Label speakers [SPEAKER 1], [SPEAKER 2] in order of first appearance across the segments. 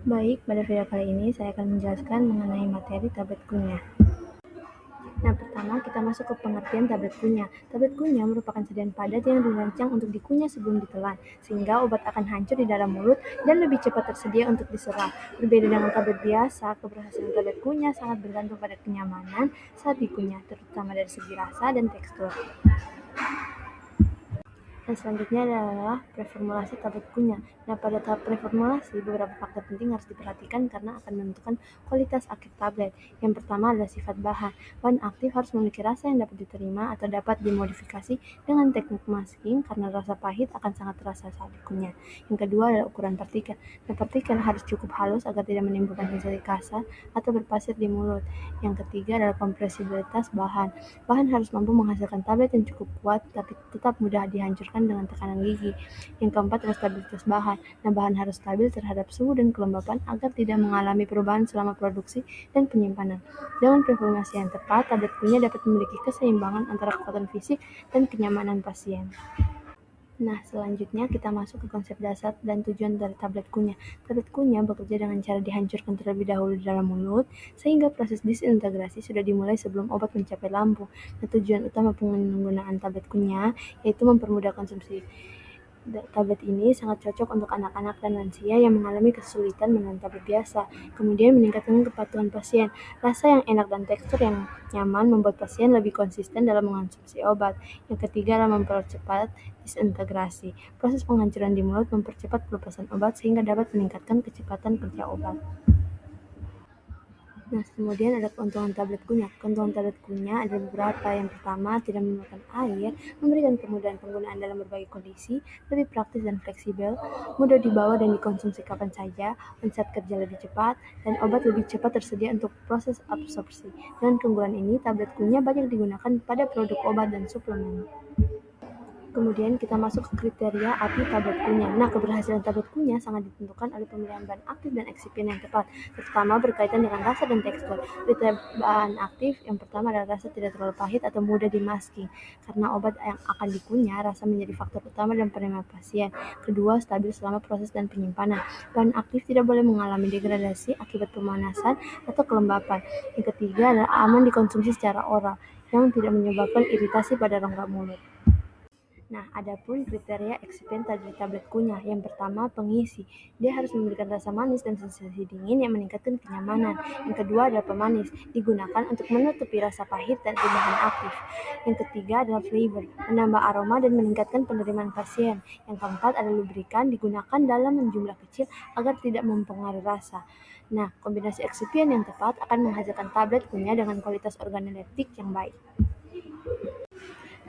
[SPEAKER 1] Baik, pada video kali ini saya akan menjelaskan mengenai materi tablet kunyah. Nah, pertama kita masuk ke pengertian tablet kunyah. Tablet kunyah merupakan sajian padat yang dirancang untuk dikunyah sebelum ditelan, sehingga obat akan hancur di dalam mulut dan lebih cepat tersedia untuk diserap. Berbeda dengan tablet biasa, keberhasilan tablet kunyah sangat bergantung pada kenyamanan saat dikunyah, terutama dari segi rasa dan tekstur. Dan selanjutnya adalah preformulasi tablet kunyah. Nah, pada tahap preformulasi, beberapa faktor penting harus diperhatikan karena akan menentukan kualitas akhir tablet. Yang pertama adalah sifat bahan. Bahan aktif harus memiliki rasa yang dapat diterima atau dapat dimodifikasi dengan teknik masking karena rasa pahit akan sangat terasa saat dikunyah. Yang kedua adalah ukuran partikel. Nah, partikel harus cukup halus agar tidak menimbulkan sensasi kasar atau berpasir di mulut. Yang ketiga adalah kompresibilitas bahan. Bahan harus mampu menghasilkan tablet yang cukup kuat tapi tetap mudah dihancurkan dengan tekanan gigi. Yang keempat adalah stabilitas bahan. Nah, bahan harus stabil terhadap suhu dan kelembapan agar tidak mengalami perubahan selama produksi dan penyimpanan. Dengan preformulasi yang tepat, tablet kunyah dapat memiliki keseimbangan antara kekuatan fisik dan kenyamanan pasien. Nah, selanjutnya kita masuk ke konsep dasar dan tujuan dari tablet kunyah. Tablet kunyah bekerja dengan cara dihancurkan terlebih dahulu di dalam mulut, sehingga proses disintegrasi sudah dimulai sebelum obat mencapai lambung. Nah, tujuan utama penggunaan tablet kunyah yaitu mempermudah konsumsi. Tablet ini sangat cocok untuk anak-anak dan lansia yang mengalami kesulitan menelan tablet biasa. Kemudian meningkatkan kepatuhan pasien. Rasa yang enak dan tekstur yang nyaman membuat pasien lebih konsisten dalam mengonsumsi obat. Yang ketiga adalah mempercepat disintegrasi. Proses penghancuran di mulut mempercepat pelepasan obat sehingga dapat meningkatkan kecepatan kerja obat. Nah, kemudian ada keuntungan tablet kunyah. Keuntungan tablet kunyah ada beberapa. Yang pertama, tidak memakan air, memberikan kemudahan penggunaan dalam berbagai kondisi, lebih praktis dan fleksibel, mudah dibawa dan dikonsumsi kapan saja, onset kerja lebih cepat, dan obat lebih cepat tersedia untuk proses absorpsi. Dengan keunggulan ini, tablet kunyah banyak digunakan pada produk obat dan suplemen. Kemudian kita masuk ke kriteria API tablet kunyah. Nah, keberhasilan tablet kunyah sangat ditentukan oleh pemilihan bahan aktif dan eksipien yang tepat, terutama berkaitan dengan rasa dan tekstur. Kriteria bahan aktif yang pertama adalah rasa tidak terlalu pahit atau mudah dimasking. Karena obat yang akan dikunyah, rasa menjadi faktor utama dalam penerimaan pasien. Kedua, stabil selama proses dan penyimpanan. Bahan aktif tidak boleh mengalami degradasi akibat pemanasan atau kelembapan. Yang ketiga adalah aman dikonsumsi secara oral, yang tidak menyebabkan iritasi pada rongga mulut. Nah, adapun kriteria eksipien dari tablet kunyah. Yang pertama, pengisi. Dia harus memberikan rasa manis dan sensasi dingin yang meningkatkan kenyamanan. Yang kedua adalah pemanis. Digunakan untuk menutupi rasa pahit dan bahan aktif. Yang ketiga adalah flavor. Menambah aroma dan meningkatkan penerimaan pasien. Yang keempat adalah lubrikan. Digunakan dalam jumlah kecil agar tidak mempengaruhi rasa. Nah, kombinasi eksipien yang tepat akan menghasilkan tablet kunyah dengan kualitas organoleptik yang baik.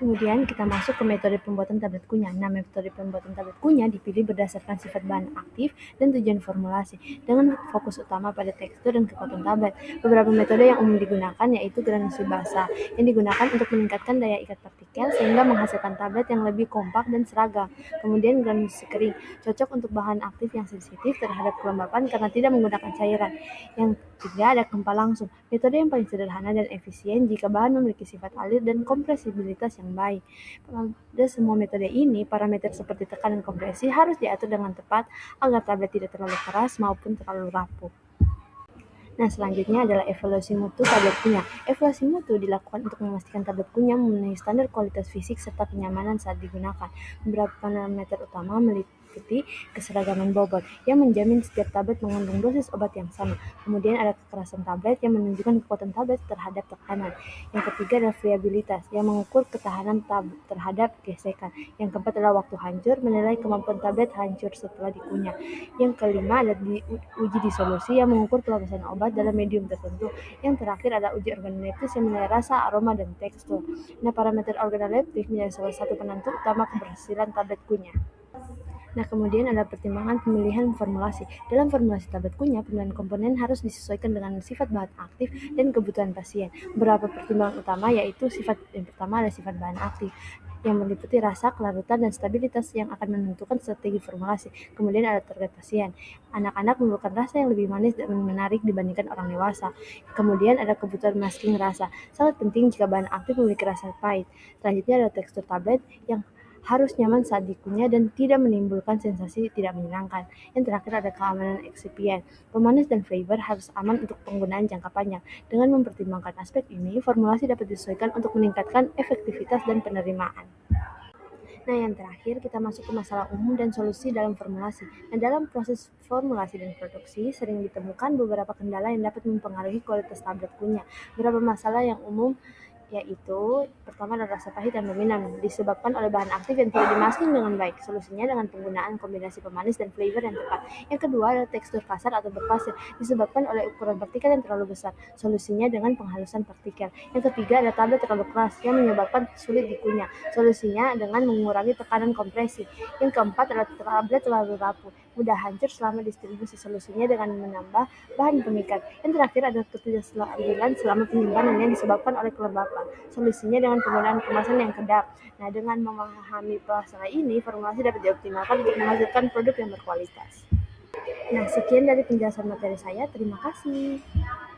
[SPEAKER 1] Kemudian kita masuk ke metode pembuatan tablet kunyah. Nah, metode pembuatan tablet kunyah dipilih berdasarkan sifat bahan aktif dan tujuan formulasi, dengan fokus utama pada tekstur dan kekuatan tablet. Beberapa metode yang umum digunakan yaitu granulasi basah, yang digunakan untuk meningkatkan daya ikat partikel sehingga menghasilkan tablet yang lebih kompak dan seragam. Kemudian granulasi kering, cocok untuk bahan aktif yang sensitif terhadap kelembapan karena tidak menggunakan cairan. Yang ketiga ada kempal langsung, metode yang paling sederhana dan efisien jika bahan memiliki sifat alir dan kompresibilitas yang baik. Pada semua metode ini, parameter seperti tekanan kompresi harus diatur dengan tepat agar tablet tidak terlalu keras maupun terlalu rapuh. Nah, selanjutnya adalah evaluasi mutu tablet kunyah. Evaluasi mutu dilakukan untuk memastikan tablet kunyah memenuhi standar kualitas fisik serta kenyamanan saat digunakan. Beberapa parameter utama meliputi keseragaman bobot, yang menjamin setiap tablet mengandung dosis obat yang sama. Kemudian ada kekerasan tablet, yang menunjukkan kekuatan tablet terhadap tekanan. Yang ketiga adalah friabilitas, yang mengukur ketahanan terhadap gesekan. Yang keempat adalah waktu hancur, menilai kemampuan tablet hancur setelah dikunyah. Yang kelima adalah uji disolusi, yang mengukur pelepasan obat dalam medium tertentu. Yang terakhir adalah uji organoleptis yang menilai rasa, aroma, dan tekstur. Nah, parameter organoleptik menjadi salah satu penentu utama keberhasilan tablet kunyah. Nah, kemudian ada pertimbangan pemilihan formulasi. Dalam formulasi tablet kunyah, pemilihan komponen harus disesuaikan dengan sifat bahan aktif dan kebutuhan pasien. Beberapa pertimbangan utama yaitu yang pertama adalah sifat bahan aktif, yang meliputi rasa, kelarutan, dan stabilitas yang akan menentukan strategi formulasi. Kemudian ada target pasien. Anak-anak memerlukan rasa yang lebih manis dan menarik dibandingkan orang dewasa. Kemudian ada kebutuhan masking rasa. Sangat penting jika bahan aktif memiliki rasa pahit. Selanjutnya ada tekstur tablet, yang harus nyaman saat dikunyah dan tidak menimbulkan sensasi tidak menyenangkan. Yang terakhir ada keamanan eksipien. Pemanis dan flavor harus aman untuk penggunaan jangka panjang. Dengan mempertimbangkan aspek ini, formulasi dapat disesuaikan untuk meningkatkan efektivitas dan penerimaan. Nah, yang terakhir kita masuk ke masalah umum dan solusi dalam formulasi. Nah, dalam proses formulasi dan produksi, sering ditemukan beberapa kendala yang dapat mempengaruhi kualitas tablet kunyah. Beberapa masalah yang umum yaitu pertama adalah rasa pahit dan dominan disebabkan oleh bahan aktif yang tidak dimasking dengan baik. Solusinya dengan penggunaan kombinasi pemanis dan flavor yang tepat. Yang kedua adalah tekstur kasar atau berpasir disebabkan oleh ukuran partikel yang terlalu besar. Solusinya dengan penghalusan partikel. Yang ketiga adalah tablet terlalu keras yang menyebabkan sulit dikunyah. Solusinya dengan mengurangi tekanan kompresi. Yang keempat adalah tablet terlalu rapuh, mudah hancur selama distribusi. Solusinya dengan menambah bahan pemikat. Yang terakhir adalah ketidakstabilan selama penyimpanan yang disebabkan oleh kelembapan. Solusinya dengan penggunaan kemasan yang kedap. Nah, dengan memahami masalah ini, formulasi dapat dioptimalkan untuk menghasilkan produk yang berkualitas. Nah, sekian dari penjelasan materi saya. Terima kasih.